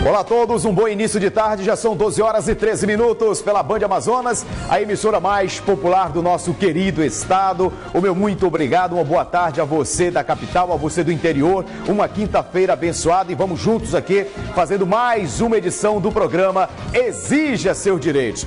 Olá a todos, um bom início de tarde, já são 12 horas e 13 minutos pela Band Amazonas, a emissora mais popular do nosso querido estado. O meu muito obrigado, uma boa tarde a você da capital, a você do interior, uma quinta-feira abençoada e vamos juntos aqui fazendo mais uma edição do programa Exija Seus Direitos.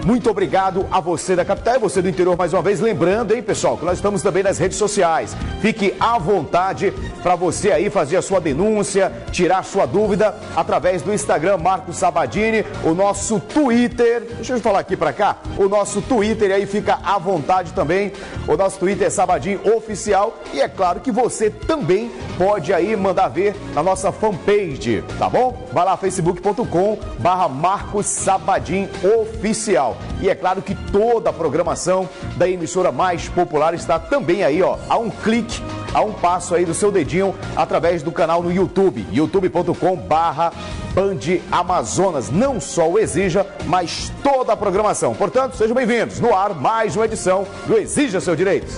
Muito obrigado a você da capital e você do interior mais uma vez. Lembrando, hein, pessoal, que nós estamos também nas redes sociais. Fique à vontade para você aí fazer a sua denúncia, tirar sua dúvida através do Instagram Marcos Sabadini, o nosso Twitter. Deixa eu falar aqui para cá. O nosso Twitter aí fica à vontade também. O nosso Twitter é Sabadini Oficial e é claro que você também pode aí mandar ver na nossa fanpage, tá bom? Vai lá, facebook.com/Marcos Sabadini Oficial. E é claro que toda a programação da emissora mais popular está também aí, ó, a um clique, a um passo aí do seu dedinho, através do canal no YouTube, youtube.com/Band Amazonas. Não só o Exija, mas toda a programação. Portanto, sejam bem-vindos. No ar, mais uma edição do Exija Seus Direitos.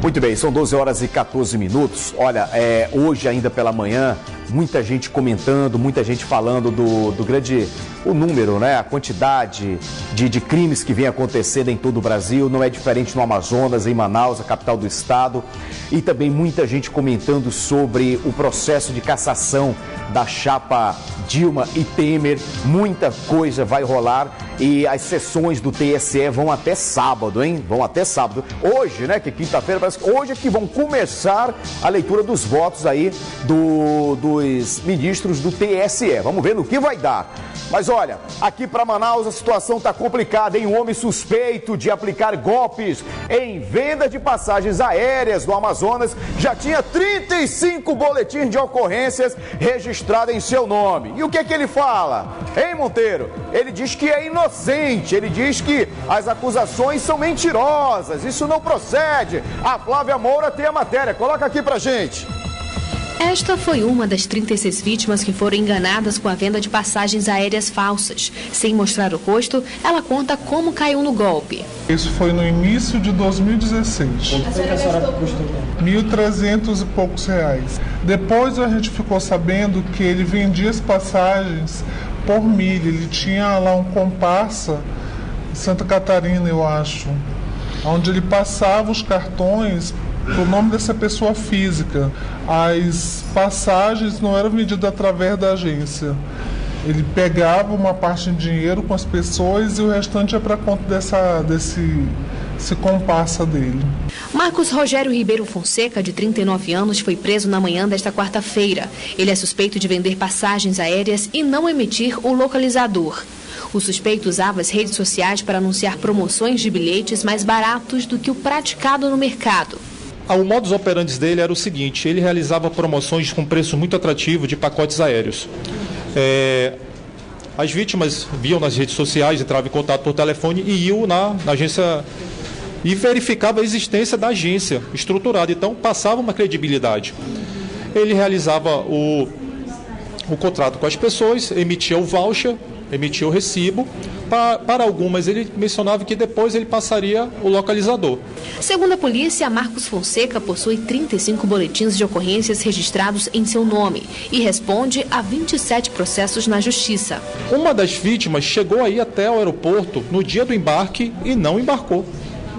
Muito bem, são 12 horas e 14 minutos. Olha, hoje ainda pela manhã, muita gente comentando, muita gente falando do grande, o número, né? A quantidade de crimes que vem acontecendo em todo o Brasil, não é diferente no Amazonas, em Manaus, a capital do estado. E também muita gente comentando sobre o processo de cassação da chapa Dilma e Temer. Muita coisa vai rolar e as sessões do TSE vão até sábado, hein? Vão até sábado. Hoje, né, que é quinta-feira, parece que hoje é que vão começar a leitura dos votos aí dos ministros do TSE. Vamos ver no que vai dar. Mas olha, aqui para Manaus a situação está complicada, hein? Um homem suspeito de aplicar golpes em venda de passagens aéreas do Amazonas já tinha 35 boletins de ocorrências registrados em seu nome. E o que é que ele fala? Hein, Monteiro? Ele diz que é inocente, ele diz que as acusações são mentirosas, isso não procede. A Flávia Moura tem a matéria, coloca aqui pra gente. Esta foi uma das 36 vítimas que foram enganadas com a venda de passagens aéreas falsas. Sem mostrar o rosto, ela conta como caiu no golpe. Isso foi no início de 2016. Quanto foi que a senhora custou? R$1.300 e poucos. Depois a gente ficou sabendo que ele vendia as passagens por milha. Ele tinha lá um comparsa em Santa Catarina, eu acho, onde ele passava os cartões o nome dessa pessoa física. As passagens não eram vendidas através da agência. Ele pegava uma parte de dinheiro com as pessoas e o restante é para conta desse comparsa dele. Marcos Rogério Ribeiro Fonseca, de 39 anos, foi preso na manhã desta quarta-feira. Ele é suspeito de vender passagens aéreas e não emitir o localizador. O suspeito usava as redes sociais para anunciar promoções de bilhetes mais baratos do que o praticado no mercado. O modus operandi dele era o seguinte: ele realizava promoções com preço muito atrativo de pacotes aéreos. As vítimas viam nas redes sociais, entravam em contato por telefone e iam na agência e verificavam a existência da agência estruturada. Então, passava uma credibilidade. Ele realizava o contrato com as pessoas, emitia o voucher, emitia o recibo. Para algumas, ele mencionava que depois ele passaria o localizador. Segundo a polícia, Marcos Fonseca possui 35 boletins de ocorrências registrados em seu nome e responde a 27 processos na justiça. Uma das vítimas chegou aí até o aeroporto no dia do embarque e não embarcou,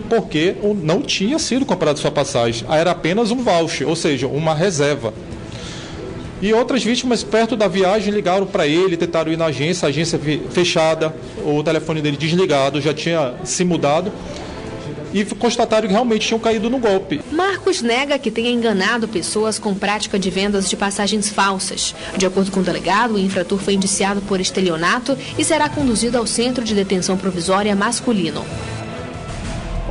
porque não tinha sido comprada sua passagem. Era apenas um voucher, ou seja, uma reserva. E outras vítimas, perto da viagem, ligaram para ele, tentaram ir na agência, a agência fechada, o telefone dele desligado, já tinha se mudado, e constataram que realmente tinham caído no golpe. Marcos nega que tenha enganado pessoas com prática de vendas de passagens falsas. De acordo com o delegado, o infrator foi indiciado por estelionato e será conduzido ao Centro de Detenção Provisória Masculino.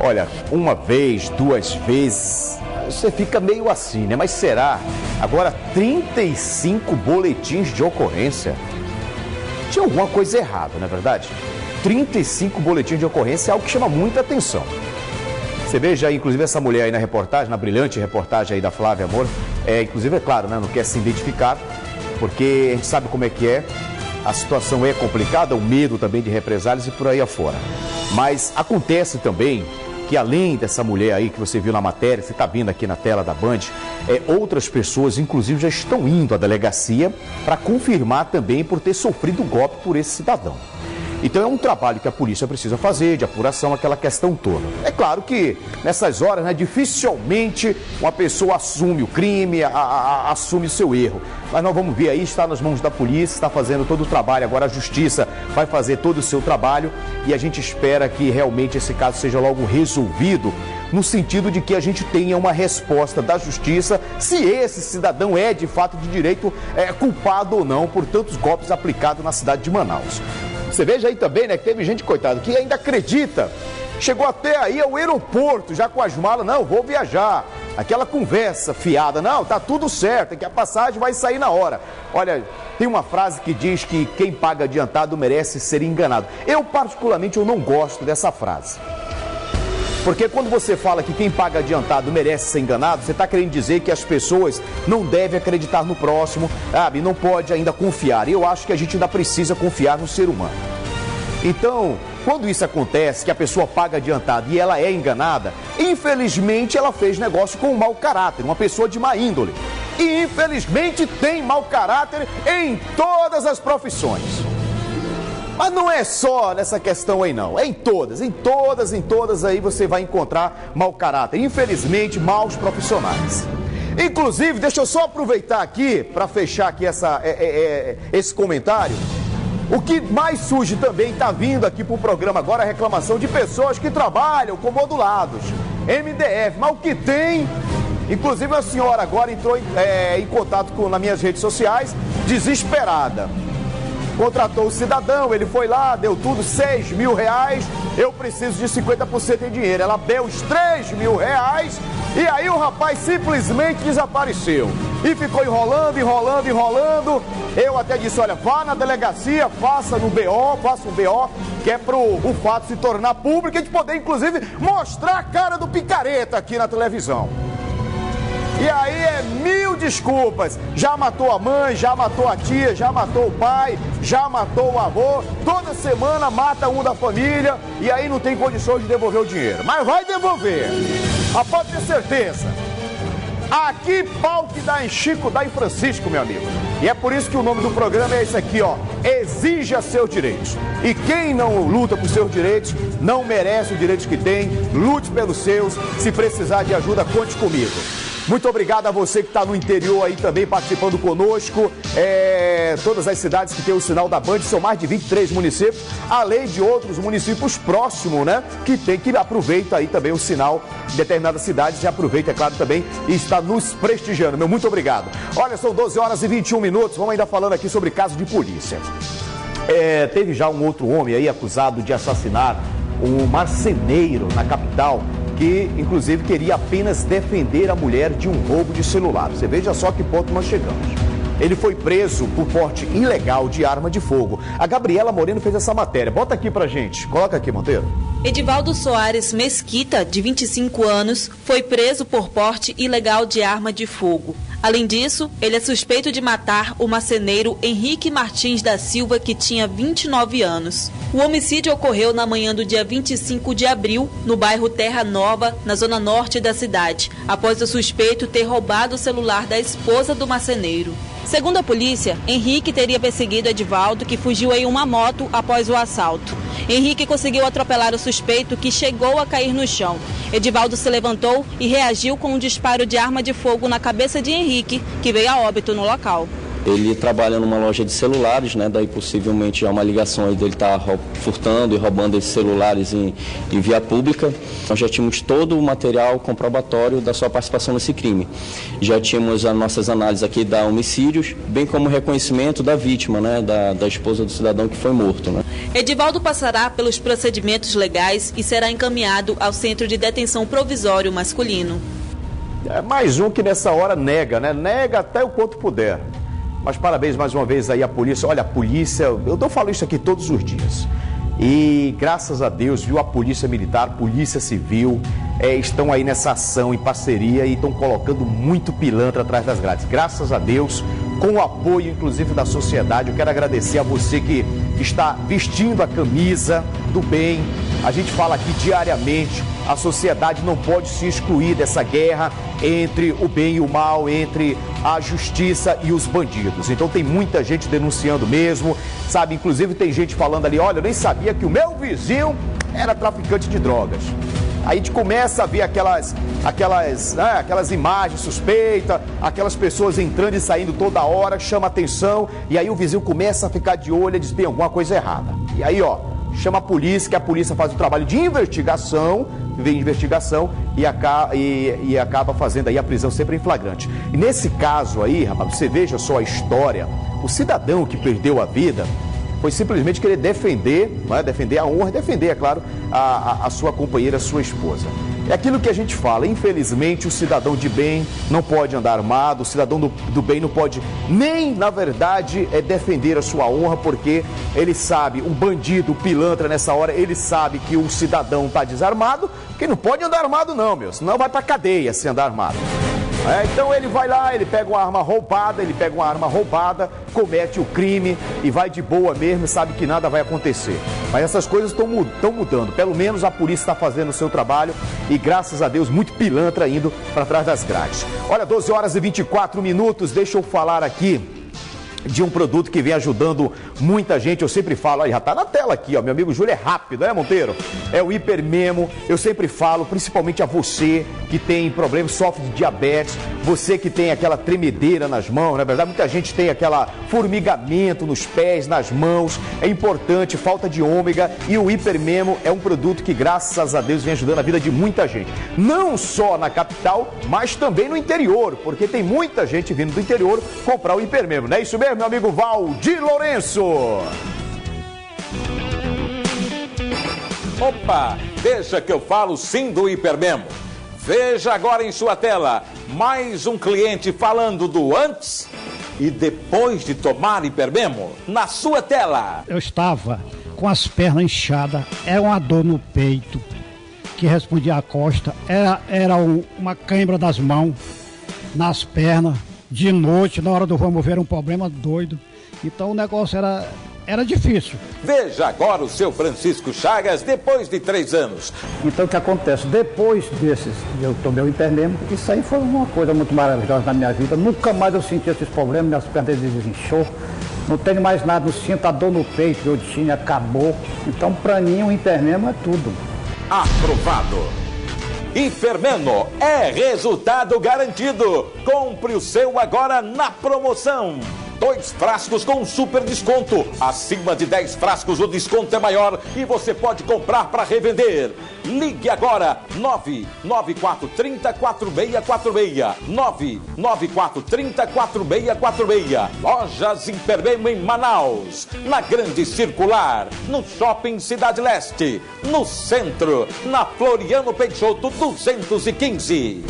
Olha, uma vez, duas vezes, você fica meio assim, né? Mas será? Agora, 35 boletins de ocorrência. Tinha alguma coisa errada, não é verdade? 35 boletins de ocorrência é algo que chama muita atenção. Você veja, inclusive, essa mulher aí na reportagem, na brilhante reportagem aí da Flávia Moura, inclusive, é claro, né, não quer se identificar, porque a gente sabe como é que é, a situação é complicada, o medo também de represálias e por aí afora. Mas acontece também que além dessa mulher aí que você viu na matéria, você está vendo aqui na tela da Band, outras pessoas, inclusive, já estão indo à delegacia para confirmar também por ter sofrido golpe por esse cidadão. Então é um trabalho que a polícia precisa fazer, de apuração, aquela questão toda. É claro que nessas horas, né, dificilmente uma pessoa assume o crime, assume o seu erro. Mas nós vamos ver aí, está nas mãos da polícia, está fazendo todo o trabalho. Agora a justiça vai fazer todo o seu trabalho e a gente espera que realmente esse caso seja logo resolvido, no sentido de que a gente tenha uma resposta da justiça se esse cidadão é de fato de direito culpado ou não por tantos golpes aplicados na cidade de Manaus. Você veja aí também, né, que teve gente, coitado, que ainda acredita, chegou até aí ao aeroporto, já com as malas, não, vou viajar. Aquela conversa fiada, não, tá tudo certo, é que a passagem vai sair na hora. Olha, tem uma frase que diz que quem paga adiantado merece ser enganado. Eu, particularmente, eu não gosto dessa frase. Porque quando você fala que quem paga adiantado merece ser enganado, você está querendo dizer que as pessoas não devem acreditar no próximo, sabe? Não pode ainda confiar. E eu acho que a gente ainda precisa confiar no ser humano. Então, quando isso acontece, que a pessoa paga adiantado e ela é enganada, infelizmente ela fez negócio com um mau caráter, uma pessoa de má índole. E infelizmente tem mau caráter em todas as profissões. Mas não é só nessa questão aí não, é em todas aí você vai encontrar mau caráter, infelizmente maus profissionais. Inclusive, deixa eu só aproveitar aqui, para fechar aqui esse comentário, o que mais surge também, está vindo aqui para o programa agora, a reclamação de pessoas que trabalham com modulados, MDF, mas o que tem... Inclusive a senhora agora entrou em contato nas minhas redes sociais, desesperada. Contratou o cidadão, ele foi lá, deu tudo, R$6.000, eu preciso de 50% em dinheiro. Ela deu os R$3.000 e aí o rapaz simplesmente desapareceu. E ficou enrolando. Eu até disse, olha, vá na delegacia, faça um BO, que é para o fato se tornar público e a gente poder, inclusive, mostrar a cara do picareta aqui na televisão. E aí mil desculpas, já matou a mãe, já matou a tia, já matou o pai, já matou o avô, toda semana mata um da família e aí não tem condições de devolver o dinheiro. Mas vai devolver, mas pode ter certeza. Aqui pau que dá em Chico, dá em Francisco, meu amigo. E é por isso que o nome do programa é esse aqui, ó, exija seus direitos. E quem não luta por seus direitos, não merece os direitos que tem, lute pelos seus, se precisar de ajuda, conte comigo. Muito obrigado a você que está no interior aí também participando conosco. Todas as cidades que tem o sinal da Band, são mais de 23 municípios, além de outros municípios próximos, né? Que aproveita aí também o sinal de determinadas cidades e aproveita, é claro, também e está nos prestigiando. Meu muito obrigado. Olha, são 12 horas e 21 minutos, vamos ainda falando aqui sobre caso de polícia. Teve já um outro homem aí acusado de assassinar um marceneiro na capital, que inclusive queria apenas defender a mulher de um roubo de celular. Você veja só que ponto nós chegamos. Ele foi preso por porte ilegal de arma de fogo. A Gabriela Moreno fez essa matéria. Bota aqui pra gente. Coloca aqui, Monteiro. Edivaldo Soares Mesquita, de 25 anos, foi preso por porte ilegal de arma de fogo. Além disso, ele é suspeito de matar o marceneiro Henrique Martins da Silva, que tinha 29 anos. O homicídio ocorreu na manhã do dia 25 de abril, no bairro Terra Nova, na zona norte da cidade, após o suspeito ter roubado o celular da esposa do marceneiro. Segundo a polícia, Henrique teria perseguido Edivaldo, que fugiu em uma moto após o assalto. Henrique conseguiu atropelar o suspeito, que chegou a cair no chão. Edivaldo se levantou e reagiu com um disparo de arma de fogo na cabeça de Henrique, que veio a óbito no local. Ele trabalha numa loja de celulares, né? Daí possivelmente há uma ligação aí dele estar furtando e roubando esses celulares em via pública. Nós já tínhamos todo o material comprobatório da sua participação nesse crime. Já tínhamos as nossas análises aqui da homicídios, bem como o reconhecimento da vítima, né? Da esposa do cidadão que foi morto, né? Edivaldo passará pelos procedimentos legais e será encaminhado ao Centro de Detenção Provisório Masculino. É mais um que nessa hora nega, né? Nega até o quanto puder. Mas parabéns mais uma vez aí à polícia. Olha, a polícia, eu falo isso aqui todos os dias. E graças a Deus, viu, a Polícia Militar, Polícia Civil, estão aí nessa ação em parceria e estão colocando muito pilantra atrás das grades. Graças a Deus, com o apoio inclusive da sociedade. Eu quero agradecer a você que está vestindo a camisa do bem. A gente fala aqui diariamente, a sociedade não pode se excluir dessa guerra entre o bem e o mal, entre a justiça e os bandidos. Então tem muita gente denunciando mesmo, sabe? Inclusive tem gente falando ali, olha, eu nem sabia que o meu vizinho era traficante de drogas. Aí a gente começa a ver aquelas imagens suspeitas, aquelas pessoas entrando e saindo toda hora, chama atenção, e aí o vizinho começa a ficar de olho e diz, tem alguma coisa errada. E aí, ó, chama a polícia, que a polícia faz o trabalho de investigação, e acaba fazendo aí a prisão sempre em flagrante. E nesse caso aí, rapaz, você veja só a história, o cidadão que perdeu a vida foi simplesmente querer defender, não é? Defender a honra e defender, é claro, a sua companheira, a sua esposa. É aquilo que a gente fala, infelizmente o cidadão de bem não pode andar armado, o cidadão do bem não pode nem, na verdade, defender a sua honra, porque ele sabe, um bandido, um pilantra nessa hora, ele sabe que o cidadão está desarmado, que não pode andar armado não, meu, senão vai pra cadeia se andar armado. Então ele vai lá, ele pega uma arma roubada, comete o crime e vai de boa mesmo, sabe que nada vai acontecer. Mas essas coisas estão mudando, pelo menos a polícia está fazendo o seu trabalho e graças a Deus muito pilantra indo para trás das grades. Olha, 12 horas e 24 minutos, deixa eu falar aqui de um produto que vem ajudando muita gente. Eu sempre falo, olha, já tá na tela aqui, ó, meu amigo Júlio é rápido, né, Monteiro? É o Hipermemo. Eu sempre falo, principalmente a você que tem problemas, sofre de diabetes, você que tem aquela tremedeira nas mãos, na verdade muita gente tem aquela formigamento nos pés, nas mãos, é importante, falta de ômega, e o Hipermemo é um produto que graças a Deus vem ajudando a vida de muita gente, não só na capital, mas também no interior, porque tem muita gente vindo do interior comprar o Hipermemo, não é isso mesmo, meu amigo Valdir Lourenço? Opa, deixa que eu falo sim do Hipermemo. Veja agora em sua tela, mais um cliente falando do antes e depois de tomar Hipermemo na sua tela. Eu estava com as pernas inchadas, era uma dor no peito que respondia à costa, era uma cãibra das mãos, nas pernas, de noite, na hora do vamos ver, um problema doido. Então o negócio era difícil. Veja agora o seu Francisco Chagas depois de 3 anos. Então o que acontece? Depois eu tomei o Hipermemo, isso aí foi uma coisa muito maravilhosa na minha vida. Nunca mais eu senti esses problemas, minhas pernas desinchou. Não tenho mais nada, não sinto a dor no peito que eu tinha, acabou. Então para mim o Hipermemo é tudo. Aprovado. Hipermemo é resultado garantido. Compre o seu agora na promoção. 2 frascos com super desconto. Acima de 10 frascos o desconto é maior e você pode comprar para revender. Ligue agora, 99430-4646. 99430-4646. Lojas Hipermemo em Manaus, na Grande Circular, no Shopping Cidade Leste, no centro, na Floriano Peixoto 215.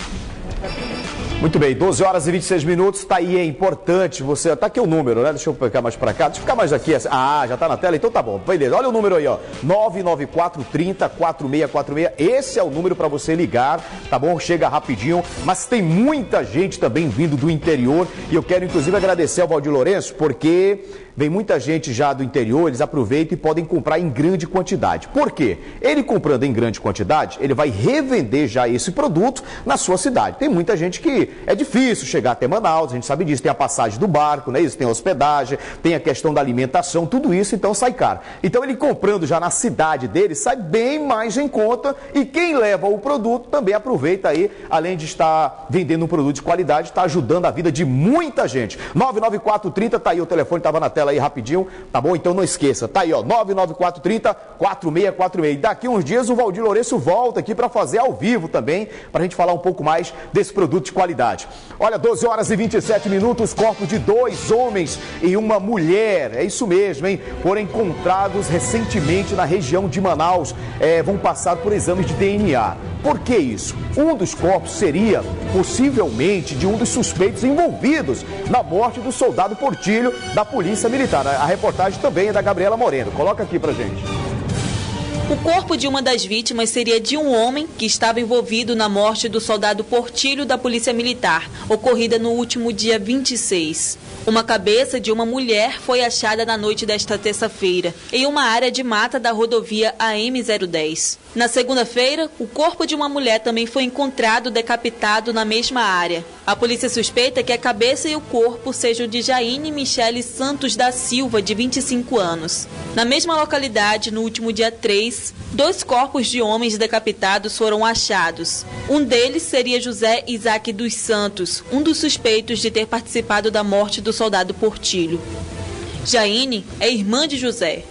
Muito bem, 12 horas e 26 minutos, tá aí, é importante você, tá aqui o número, né, deixa eu ficar mais pra cá, deixa eu ficar mais aqui, já tá na tela, então tá bom, beleza, olha o número aí, ó, 99430-4646, esse é o número pra você ligar, tá bom, chega rapidinho, mas tem muita gente também vindo do interior, e eu quero inclusive agradecer ao Valdir Lourenço, porque vem muita gente já do interior, eles aproveitam e podem comprar em grande quantidade. Por quê? Ele comprando em grande quantidade, ele vai revender já esse produto na sua cidade. Tem muita gente que é difícil chegar até Manaus, a gente sabe disso, tem a passagem do barco, né? Isso, tem a hospedagem, tem a questão da alimentação, tudo isso então sai caro. Então ele comprando já na cidade dele, sai bem mais em conta e quem leva o produto também aproveita aí, além de estar vendendo um produto de qualidade, está ajudando a vida de muita gente. 99430, tá aí o telefone, estava na tela aí rapidinho, tá bom? Então não esqueça, tá aí ó, 99430-4646. E daqui uns dias o Valdir Lourenço volta aqui para fazer ao vivo também, para a gente falar um pouco mais desse produto de qualidade. Olha, 12 horas e 27 minutos, corpos de 2 homens e uma mulher, é isso mesmo, hein? Foram encontrados recentemente na região de Manaus, vão passar por exames de DNA. Por que isso? Um dos corpos seria, possivelmente, de um dos suspeitos envolvidos na morte do soldado Portilho da Polícia Militar. A reportagem também é da Gabriela Moreno. Coloca aqui pra gente. O corpo de uma das vítimas seria de um homem que estava envolvido na morte do soldado Portilho da Polícia Militar, ocorrida no último dia 26. Uma cabeça de uma mulher foi achada na noite desta terça-feira, em uma área de mata da rodovia AM010. Na segunda-feira, o corpo de uma mulher também foi encontrado decapitado na mesma área. A polícia suspeita que a cabeça e o corpo sejam de Jaine Michele Santos da Silva, de 25 anos. Na mesma localidade, no último dia 3, 2 corpos de homens decapitados foram achados. Um deles seria José Isaac dos Santos, um dos suspeitos de ter participado da morte do soldado Portilho. Jaine é irmã de José.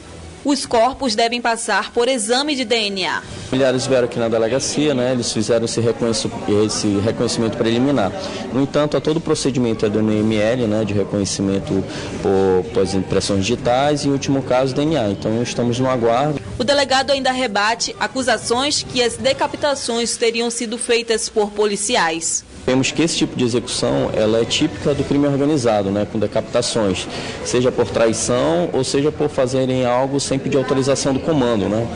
Os corpos devem passar por exame de DNA. Os familiares vieram aqui na delegacia, né? Eles fizeram esse reconhecimento preliminar. No entanto, há todo o procedimento do NML, né? De reconhecimento por impressões digitais e, em último caso, DNA. Então, estamos no aguardo. O delegado ainda rebate acusações que as decapitações teriam sido feitas por policiais. Vemos que esse tipo de execução ela é típica do crime organizado, né, com decapitações, seja por traição ou seja por fazerem algo sem pedir autorização do comando, né?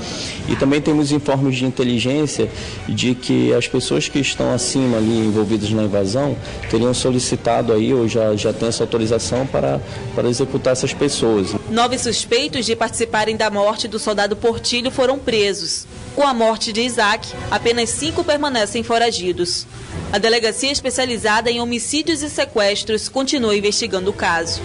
E também temos informes de inteligência de que as pessoas que estão acima ali envolvidas na invasão teriam solicitado aí ou já têm essa autorização para executar essas pessoas. 9 suspeitos de participarem da morte do soldado Portilho foram presos. Com a morte de Isaac, apenas 5 permanecem foragidos. A delegacia especializada em homicídios e sequestros continua investigando o caso.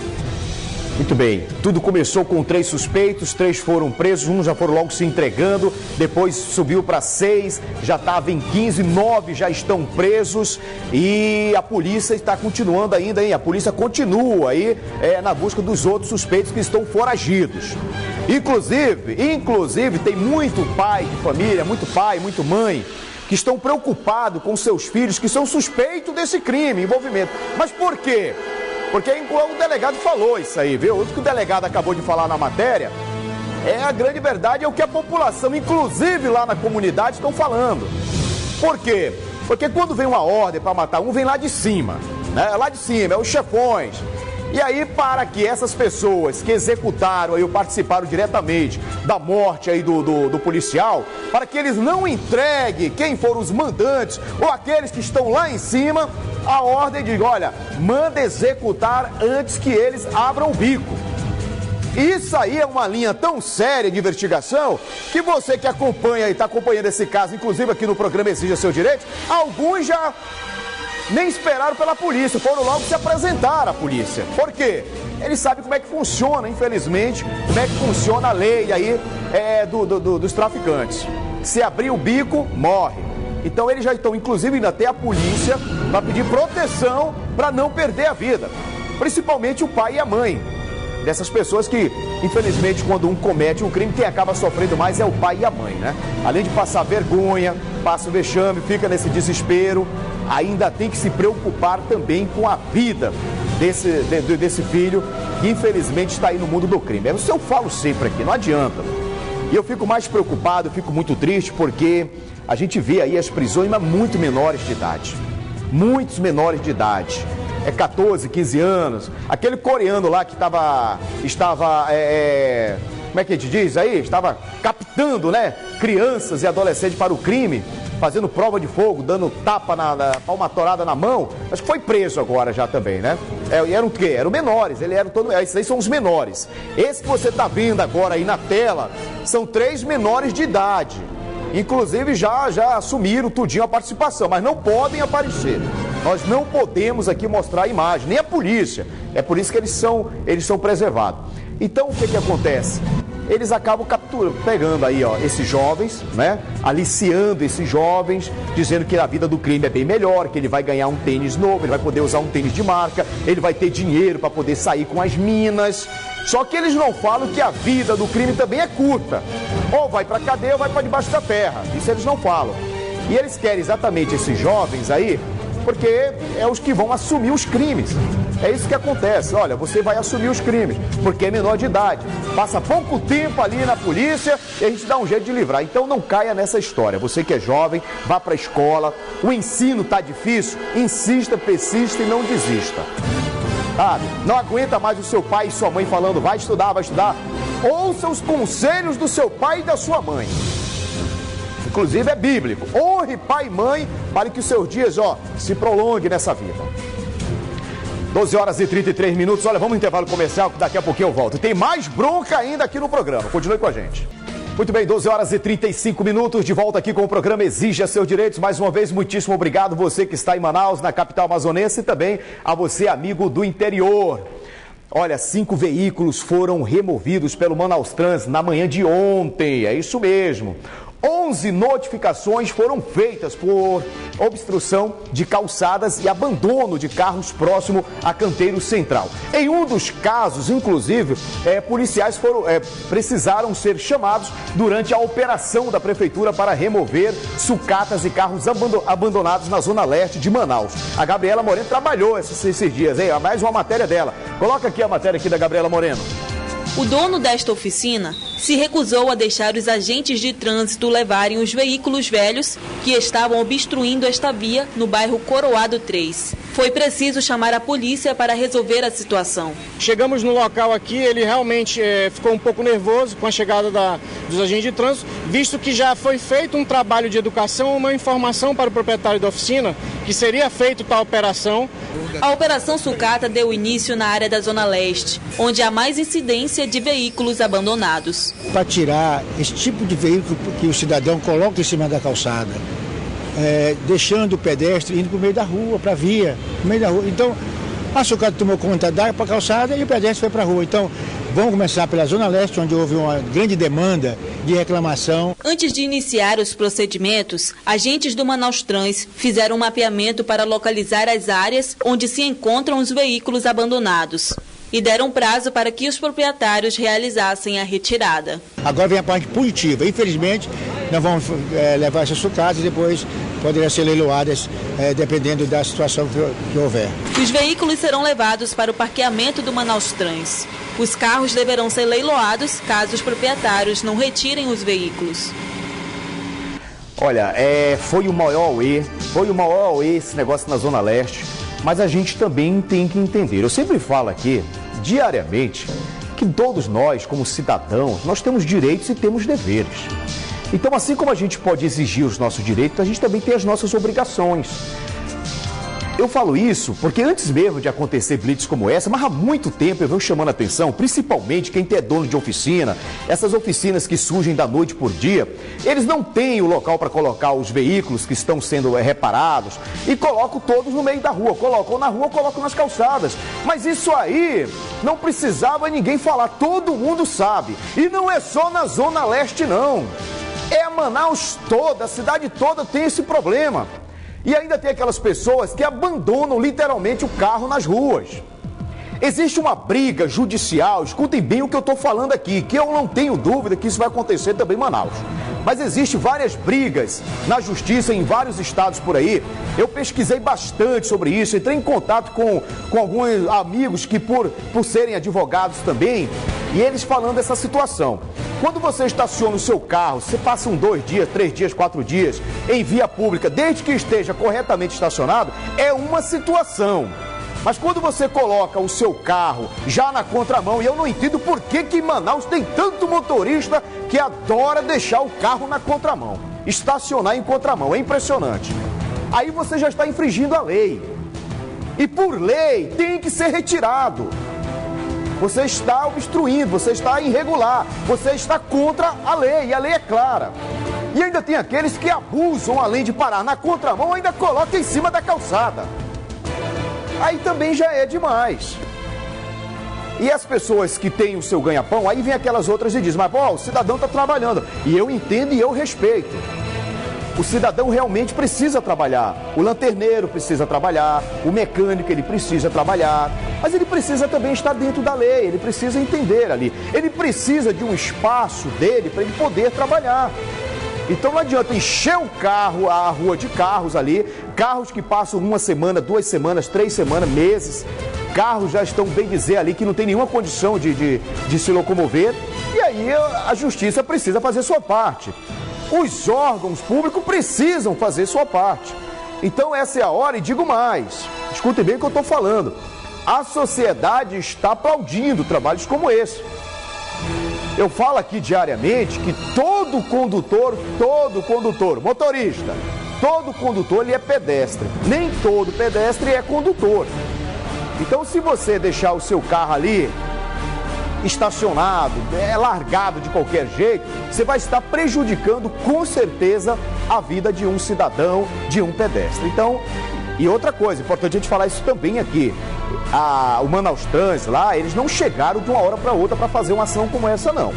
Muito bem, tudo começou com 3 suspeitos, 3 foram presos, 1 já foram logo se entregando, depois subiu para 6, já estava em 15, 9 já estão presos e a polícia está continuando ainda, hein? A polícia continua aí na busca dos outros suspeitos que estão foragidos. Inclusive tem muito pai de família, muito pai, muito mãe, que estão preocupados com seus filhos que são suspeitos desse crime, envolvimento. Mas por quê? Porque o delegado falou isso aí, viu? O que o delegado acabou de falar na matéria, a grande verdade é o que a população, inclusive lá na comunidade, estão falando. Por quê? Porque quando vem uma ordem para matar um, vem lá de cima, né? Lá de cima, é os chefões. E aí, para que essas pessoas que executaram aí, ou participaram diretamente da morte aí do policial, para que eles não entreguem quem foram os mandantes ou aqueles que estão lá em cima, a ordem diz, olha, manda executar antes que eles abram o bico. Isso aí é uma linha tão séria de investigação que você que acompanha e está acompanhando esse caso, inclusive aqui no programa Exija Seu Direito, alguns já nem esperaram pela polícia, foram logo se apresentar à polícia. Por quê? Eles sabem como é que funciona, infelizmente, como é que funciona a lei aí dos traficantes. Se abrir o bico, morre. Então eles já estão, inclusive, indo até a polícia para pedir proteção para não perder a vida. Principalmente o pai e a mãe dessas pessoas que, infelizmente, quando um comete um crime, quem acaba sofrendo mais é o pai e a mãe, né? Além de passar vergonha, passa o vexame, fica nesse desespero, ainda tem que se preocupar também com a vida desse filho que, infelizmente, está aí no mundo do crime. Isso eu falo sempre aqui, não adianta. E eu fico mais preocupado, fico muito triste, porque a gente vê aí as prisões, mas muito menores de idade. Muitos menores de idade. 14, 15 anos. Aquele coreano lá que estava como é que a gente diz aí? Estava captando, né, crianças e adolescentes para o crime, fazendo prova de fogo, dando tapa palmatorada na mão. Acho que foi preso agora já também, né? E eram o quê? Eram menores, esses aí são os menores. Esse que você está vendo agora aí na tela, são 3 menores de idade. Inclusive já assumiram tudinho a participação, mas não podem aparecer. Nós não podemos aqui mostrar a imagem, nem a polícia. É por isso que eles são preservados. Então o que acontece? Eles acabam pegando aí, ó, esses jovens, né? Aliciando esses jovens, dizendo que a vida do crime é bem melhor, que ele vai ganhar um tênis novo, ele vai poder usar um tênis de marca, ele vai ter dinheiro para poder sair com as minas. Só que eles não falam que a vida do crime também é curta. Ou vai para cadeia ou vai para debaixo da terra. Isso eles não falam. E eles querem exatamente esses jovens aí, porque é os que vão assumir os crimes. É isso que acontece. Olha, você vai assumir os crimes, porque é menor de idade. Passa pouco tempo ali na polícia e a gente dá um jeito de livrar. Então não caia nessa história. Você que é jovem, vá para a escola. O ensino está difícil, insista, persista e não desista. Sabe? Não aguenta mais o seu pai e sua mãe falando, vai estudar, vai estudar. Ouça os conselhos do seu pai e da sua mãe. inclusive é bíblico. Honre pai e mãe para que os seus dias, se prolonguem nessa vida. 12 horas e 33 minutos. Olha, vamos no intervalo comercial, que daqui a pouquinho eu volto. Tem mais bronca ainda aqui no programa. Continue com a gente. Muito bem, 12 horas e 35 minutos, de volta aqui com o programa Exija Seus Direitos. Mais uma vez, muitíssimo obrigado você que está em Manaus, na capital amazonense, e também a você, amigo do interior. Olha, 5 veículos foram removidos pelo Manaus-Trans na manhã de ontem, é isso mesmo. 11 notificações foram feitas por obstrução de calçadas e abandono de carros próximo a Canteiro Central. Em um dos casos, inclusive, policiais precisaram ser chamados durante a operação da prefeitura para remover sucatas e carros abandonados na zona leste de Manaus. A Gabriela Moreno trabalhou esses dias, hein? Mais uma matéria dela. Coloca aqui a matéria aqui da Gabriela Moreno. O dono desta oficina se recusou a deixar os agentes de trânsito levarem os veículos velhos que estavam obstruindo esta via no bairro Coroado 3. Foi preciso chamar a polícia para resolver a situação. Chegamos no local aqui, ele realmente ficou um pouco nervoso com a chegada dos agentes de trânsito, visto que já foi feito um trabalho de educação, uma informação para o proprietário da oficina que seria feita tal operação. A Operação Sucata deu início na área da Zona Leste, onde há mais incidência de veículos abandonados. Para tirar esse tipo de veículo que o cidadão coloca em cima da calçada, deixando o pedestre indo para o meio da rua, para a via, no meio da rua. Então, a sucata tomou conta da para a calçada e o pedestre foi para a rua. Então, vamos começar pela Zona Leste, onde houve uma grande demanda de reclamação. Antes de iniciar os procedimentos, agentes do Manaus-Trans fizeram um mapeamento para localizar as áreas onde se encontram os veículos abandonados e deram prazo para que os proprietários realizassem a retirada. Agora vem a parte punitiva. Infelizmente, nós vamos levar essas sucatas e depois poderão ser leiloadas dependendo da situação que houver. Os veículos serão levados para o parqueamento do Manaus-Trans. Os carros deverão ser leiloados caso os proprietários não retirem os veículos. Olha, foi o maior auê esse negócio na Zona Leste, mas a gente também tem que entender. Eu sempre falo aqui, diariamente, que todos nós, como cidadãos, nós temos direitos e temos deveres. Então, assim como a gente pode exigir os nossos direitos, a gente também tem as nossas obrigações. Eu falo isso porque antes mesmo de acontecer blitz como essa, mas há muito tempo eu venho chamando a atenção, principalmente quem é dono de oficina, essas oficinas que surgem da noite por dia, eles não têm o local para colocar os veículos que estão sendo reparados e colocam todos no meio da rua, colocam na rua, colocam nas calçadas. Mas isso aí não precisava ninguém falar, todo mundo sabe. E não é só na Zona Leste não, é a Manaus toda, a cidade toda tem esse problema. E ainda tem aquelas pessoas que abandonam literalmente o carro nas ruas. Existe uma briga judicial, escutem bem o que eu estou falando aqui, que eu não tenho dúvida que isso vai acontecer também em Manaus. Mas existem várias brigas na justiça em vários estados por aí. Eu pesquisei bastante sobre isso, entrei em contato com alguns amigos que por serem advogados também, e eles falando dessa situação. Quando você estaciona o seu carro, você passa 2 dias, 3 dias, 4 dias em via pública, desde que esteja corretamente estacionado, é uma situação. Mas quando você coloca o seu carro já na contramão, e eu não entendo por que em Manaus tem tanto motorista que adora deixar o carro na contramão, estacionar em contramão, é impressionante. Aí você já está infringindo a lei. E por lei tem que ser retirado. Você está obstruindo, você está irregular, você está contra a lei, e a lei é clara. E ainda tem aqueles que abusam, além de parar na contramão, ainda colocam em cima da calçada. Aí também já é demais. E as pessoas que têm o seu ganha-pão, aí vem aquelas outras e dizem, mas pô, o cidadão está trabalhando. E eu entendo e eu respeito. O cidadão realmente precisa trabalhar, o lanterneiro precisa trabalhar, o mecânico ele precisa trabalhar, mas ele precisa também estar dentro da lei, ele precisa entender ali, ele precisa de um espaço dele para ele poder trabalhar. Então não adianta encher o carro, a rua de carros ali, carros que passam 1 semana, 2 semanas, 3 semanas, meses, carros já estão, bem dizer, ali que não tem nenhuma condição de se locomover, e aí a justiça precisa fazer sua parte. Os órgãos públicos precisam fazer sua parte. Então essa é a hora, e digo mais, escutem bem o que eu estou falando, a sociedade está aplaudindo trabalhos como esse. Eu falo aqui diariamente que todo condutor, motorista, todo condutor ele é pedestre. Nem todo pedestre é condutor. Então, se você deixar o seu carro ali estacionado, largado de qualquer jeito, você vai estar prejudicando com certeza a vida de um cidadão, de um pedestre. Então, e outra coisa, importante a gente falar isso também aqui, o Manaus Trans lá, eles não chegaram de uma hora para outra para fazer uma ação como essa, não.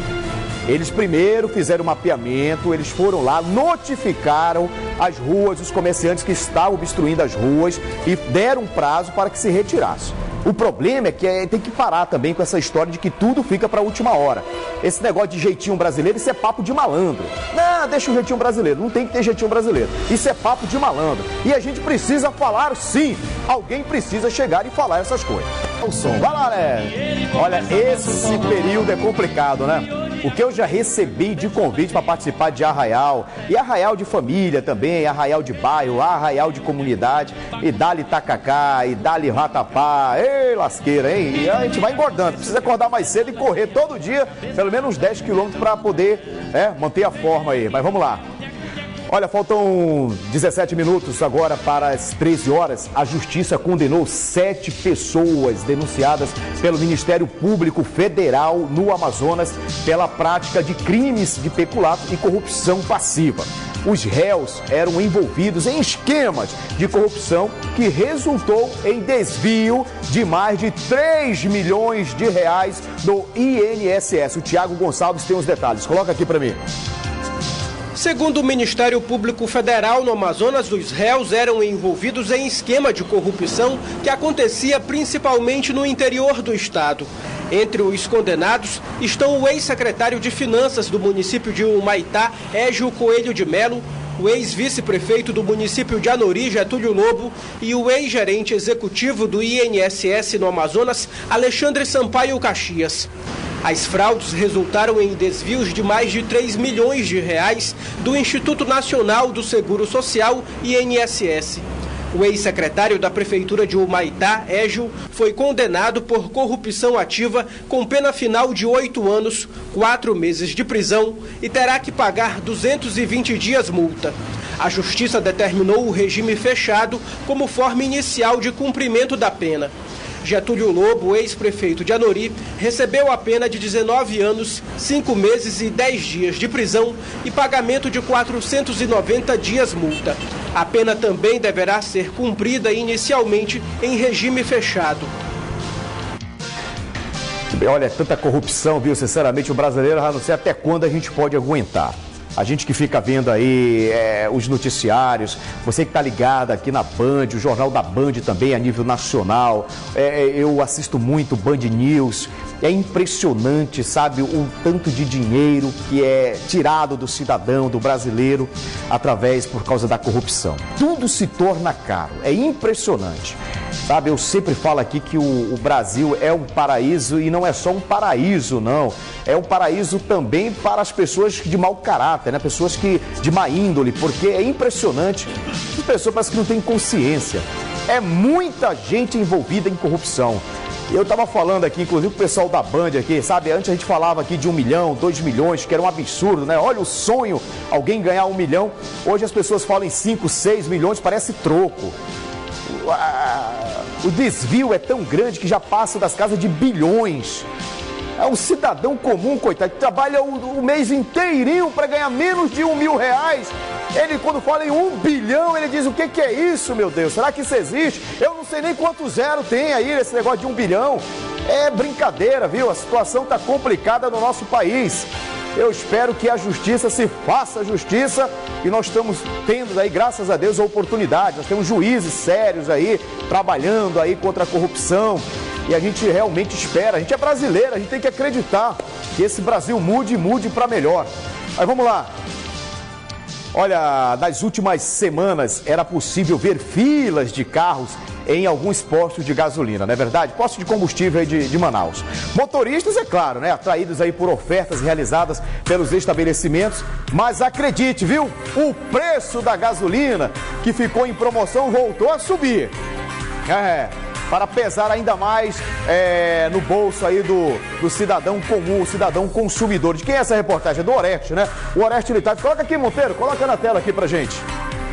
Eles primeiro fizeram um mapeamento, eles foram lá, notificaram as ruas, os comerciantes que estavam obstruindo as ruas e deram um prazo para que se retirasse. O problema é que tem que parar também com essa história de que tudo fica para a última hora. Esse negócio de jeitinho brasileiro, isso é papo de malandro. Não, deixa o jeitinho brasileiro, não tem que ter jeitinho brasileiro. Isso é papo de malandro. E a gente precisa falar sim. Alguém precisa chegar e falar essas coisas. O som, vai lá, né? Olha, esse período é complicado, né? O que eu já recebi de convite para participar de arraial, e arraial de família também, arraial de bairro, arraial de comunidade, e dá-lhe tacacá, e dá-lhe ratapá, ei lasqueira, hein? E a gente vai engordando, precisa acordar mais cedo e correr todo dia, pelo menos uns 10 quilômetros para poder manter a forma aí, mas vamos lá. Olha, faltam 17 minutos agora para as 13 horas. A Justiça condenou 7 pessoas denunciadas pelo Ministério Público Federal no Amazonas pela prática de crimes de peculato e corrupção passiva. Os réus eram envolvidos em esquemas de corrupção que resultou em desvio de mais de 3 milhões de reais do INSS. O Tiago Gonçalves tem os detalhes. Coloca aqui para mim. Segundo o Ministério Público Federal, no Amazonas, os réus eram envolvidos em esquema de corrupção que acontecia principalmente no interior do estado. Entre os condenados estão o ex-secretário de Finanças do município de Humaitá, Égio Coelho de Melo, o ex-vice-prefeito do município de Anori, Getúlio Lobo, e o ex-gerente executivo do INSS no Amazonas, Alexandre Sampaio Caxias. As fraudes resultaram em desvios de mais de 3 milhões de reais do Instituto Nacional do Seguro Social, INSS. O ex-secretário da Prefeitura de Humaitá, Égio, foi condenado por corrupção ativa com pena final de 8 anos, 4 meses de prisão e terá que pagar 220 dias multa. A Justiça determinou o regime fechado como forma inicial de cumprimento da pena. Getúlio Lobo, ex-prefeito de Anori, recebeu a pena de 19 anos, 5 meses e 10 dias de prisão e pagamento de 490 dias multa. A pena também deverá ser cumprida inicialmente em regime fechado. Olha, tanta corrupção, viu? Sinceramente, o brasileiro já não sei até quando a gente pode aguentar. A gente que fica vendo aí os noticiários, você que está ligado aqui na Band, o Jornal da Band também a nível nacional, eu assisto muito Band News, é impressionante, sabe, o tanto de dinheiro que é tirado do cidadão, do brasileiro, por causa da corrupção. Tudo se torna caro, é impressionante. Sabe, eu sempre falo aqui que o Brasil é um paraíso e não é só um paraíso, não. É um paraíso também para as pessoas de mau caráter, né? Pessoas de má índole, porque é impressionante. As pessoas parecem que não têm consciência. É muita gente envolvida em corrupção. Eu estava falando aqui, inclusive, com o pessoal da Band aqui, sabe? Antes a gente falava aqui de 1 milhão, 2 milhões, que era um absurdo, né? Olha o sonho, alguém ganhar 1 milhão. Hoje as pessoas falam em 5, 6 milhões, parece troco. O desvio é tão grande que já passa das casas de bilhões. É um cidadão comum, coitado, que trabalha o mês inteirinho para ganhar menos de R$1.000. Ele, quando fala em 1 bilhão, ele diz: o que é isso, meu Deus? Será que isso existe? Eu não sei nem quanto zero tem aí nesse negócio de 1 bilhão. É brincadeira, viu? A situação está complicada no nosso país. Eu espero que a justiça se faça justiça e nós estamos tendo aí, graças a Deus, a oportunidade. Nós temos juízes sérios aí, trabalhando aí contra a corrupção e a gente realmente espera. A gente é brasileiro, a gente tem que acreditar que esse Brasil mude para melhor. Mas vamos lá. Olha, nas últimas semanas era possível ver filas de carros em alguns postos de gasolina, não é verdade? Postos de combustível aí de Manaus. Motoristas, é claro, né? Atraídos aí por ofertas realizadas pelos estabelecimentos. Mas acredite, viu? O preço da gasolina que ficou em promoção voltou a subir. para pesar ainda mais no bolso aí do cidadão comum, o cidadão consumidor. De quem é essa reportagem? É do Oreste, né? O Oreste Litati. Coloca aqui, Monteiro, coloca na tela aqui pra gente.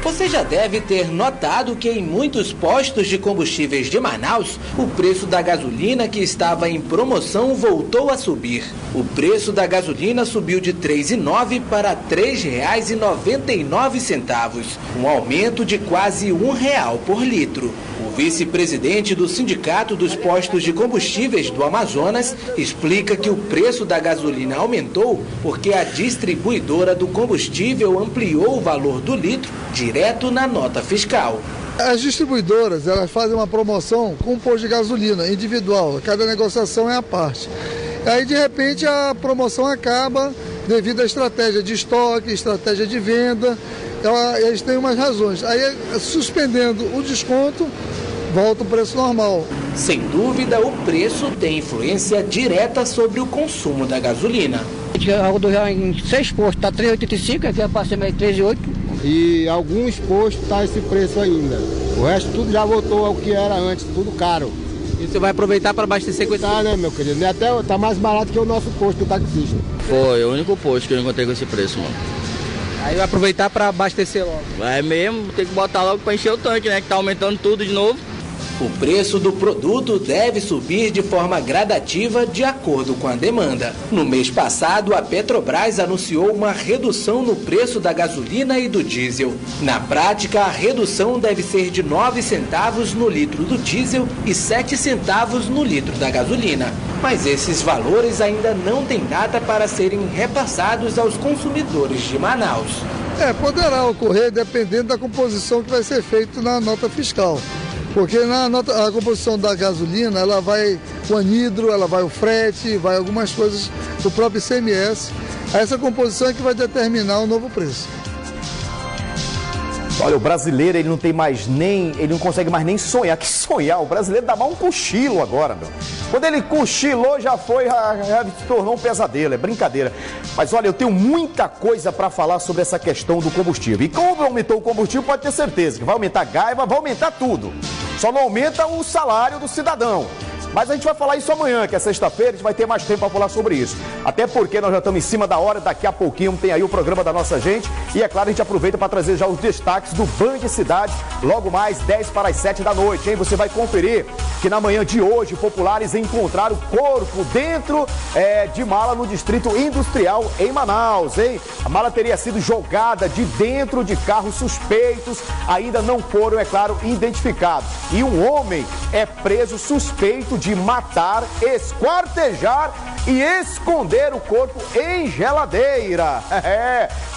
Você já deve ter notado que em muitos postos de combustíveis de Manaus, o preço da gasolina que estava em promoção voltou a subir. O preço da gasolina subiu de R$ 3,09 para R$ 3,99, um aumento de quase R$1 por litro. O vice-presidente do Sindicato dos Postos de Combustíveis do Amazonas explica que o preço da gasolina aumentou porque a distribuidora do combustível ampliou o valor do litro direto na nota fiscal. As distribuidoras, elas fazem uma promoção com um posto de gasolina individual, cada negociação é à parte. Aí, de repente, a promoção acaba devido à estratégia de estoque, estratégia de venda, eles têm umas razões. Aí, suspendendo o desconto, volta o preço normal. Sem dúvida, o preço tem influência direta sobre o consumo da gasolina. A rodoviária em 6 postos está R$ 3,85, aqui eu passei mais R$ 3,08. E alguns postos está esse preço ainda. O resto tudo já voltou ao que era antes, tudo caro. E você vai aproveitar para abastecer com esse... Tá, né, meu querido? Até tá mais barato que o nosso posto do taxista. Foi o único posto que eu encontrei com esse preço, mano. Aí vai aproveitar para abastecer logo. É mesmo, tem que botar logo para encher o tanque, né? Que tá aumentando tudo de novo. O preço do produto deve subir de forma gradativa de acordo com a demanda. No mês passado, a Petrobras anunciou uma redução no preço da gasolina e do diesel. Na prática, a redução deve ser de 9 centavos no litro do diesel e 7 centavos no litro da gasolina. Mas esses valores ainda não têm data para serem repassados aos consumidores de Manaus. Poderá ocorrer dependendo da composição que vai ser feita na nota fiscal. Porque a composição da gasolina, ela vai o anidro, ela vai o frete, vai algumas coisas do próprio ICMS. Essa composição é que vai determinar o novo preço. Olha, o brasileiro, ele não consegue mais nem sonhar. Que sonhar? O brasileiro dá mal um cochilo agora, meu. Quando ele cochilou, já se tornou um pesadelo, é brincadeira. Mas olha, eu tenho muita coisa para falar sobre essa questão do combustível. E como aumentou o combustível, pode ter certeza que vai aumentar a gaiva, vai aumentar tudo. Só não aumenta o salário do cidadão. Mas a gente vai falar isso amanhã, que é sexta-feira, a gente vai ter mais tempo para falar sobre isso. Até porque nós já estamos em cima da hora, daqui a pouquinho tem aí o programa da nossa gente. E é claro, a gente aproveita para trazer já os destaques do Band Cidade, logo mais 10 para as 7 da noite, hein? Você vai conferir que na manhã de hoje, populares encontraram o corpo dentro de mala no Distrito Industrial em Manaus, hein? A mala teria sido jogada de dentro de carros suspeitos, ainda não foram, é claro, identificados. E um homem é preso suspeito de matar, esquartejar e esconder o corpo em geladeira.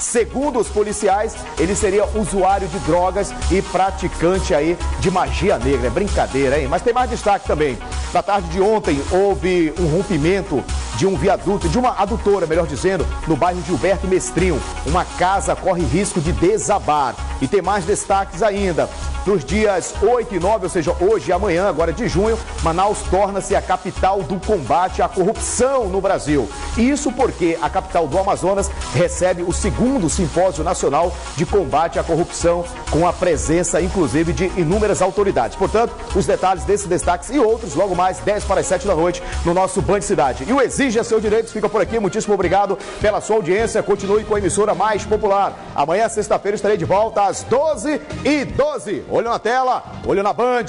Segundo os policiais, ele seria usuário de drogas e praticante aí de magia negra. É brincadeira, hein? Mas tem mais destaque também. Na tarde de ontem, houve um rompimento de um viaduto, de uma adutora, melhor dizendo, no bairro Gilberto Mestrinho. Uma casa corre risco de desabar. E tem mais destaques ainda. Nos dias 8 e 9, ou seja, hoje e amanhã, agora de junho, Manaus torna-se a capital do combate à corrupção no Brasil. Isso porque a capital do Amazonas recebe o segundo Simpósio Nacional de Combate à Corrupção, com a presença, inclusive, de inúmeras autoridades. Portanto, os detalhes desses destaques e outros, logo mais, 10 para as 7 da noite, no nosso Band Cidade. E o Exija Seus Direitos fica por aqui. Muitíssimo obrigado pela sua audiência. Continue com a emissora mais popular. Amanhã, sexta-feira, estarei de volta às 12h12. Olho na tela, olho na Band.